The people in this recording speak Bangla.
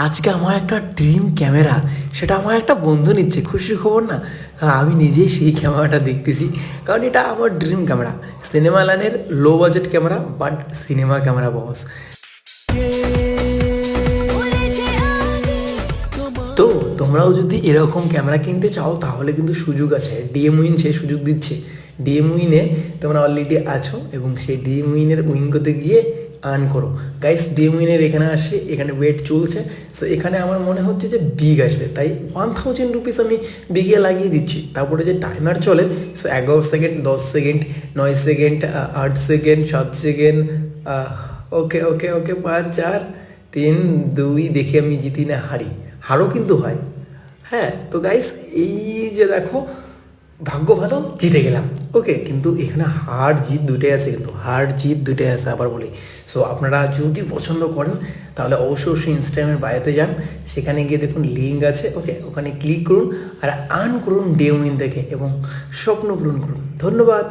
আজকে আমার একটা ড্রিম ক্যামেরা, সেটা আমার একটা বন্ধু নিচ্ছে। খুশির খবর না? হ্যাঁ, আমি নিজেই সেই ক্যামেরাটা দেখতেছি, কারণ এটা আমার ড্রিম ক্যামেরা। সিনেমা লাইনের low budget camera, but cinema camera boss. তো তোমরাও যদি এরকম ক্যামেরা কিনতে চাও তাহলে কিন্তু সুযোগ আছে। ডিএম উইন সেই সুযোগ দিচ্ছে। ডিএম উইনে তোমরা অলরেডি আছো এবং সেই ডিএম উইনের উইঙ্গোতে গিয়ে আর্ন করো। গাইস, ডিএম উইনের এখানে আসে, এখানে ওয়েট চলছে। সো এখানে আমার মনে হচ্ছে যে বিগ আসবে, তাই 1000 রুপিস আমি বিগে লাগিয়ে দিচ্ছি। তারপরে যে টাইমার চলে, so 11 second, 10 second, 9 second, 8 second, 7 second. Okay okay okay, 5, 4, 3, 2 দেখে আমি জিতি না হারি। হারও কিন্তু হয়। হ্যাঁ, তো গাইস, এই যে দেখো, ভাগ্য ভালো জিতে গেলাম। ওকে, কিন্তু এখানে হার জিত দুটোই আছে, কিন্তু হার জিত দুটোই আছে আবার বলি। সো আপনারা যদি পছন্দ করেন তাহলে অবশ্যই অবশ্যই ইনস্টাগ্রামের বায়োতে যান, সেখানে গিয়ে দেখুন লিঙ্ক আছে। ওকে, ওখানে ক্লিক করুন আর আর্ন করুন ডে উইন থেকে এবং স্বপ্ন পূরণ করুন। ধন্যবাদ।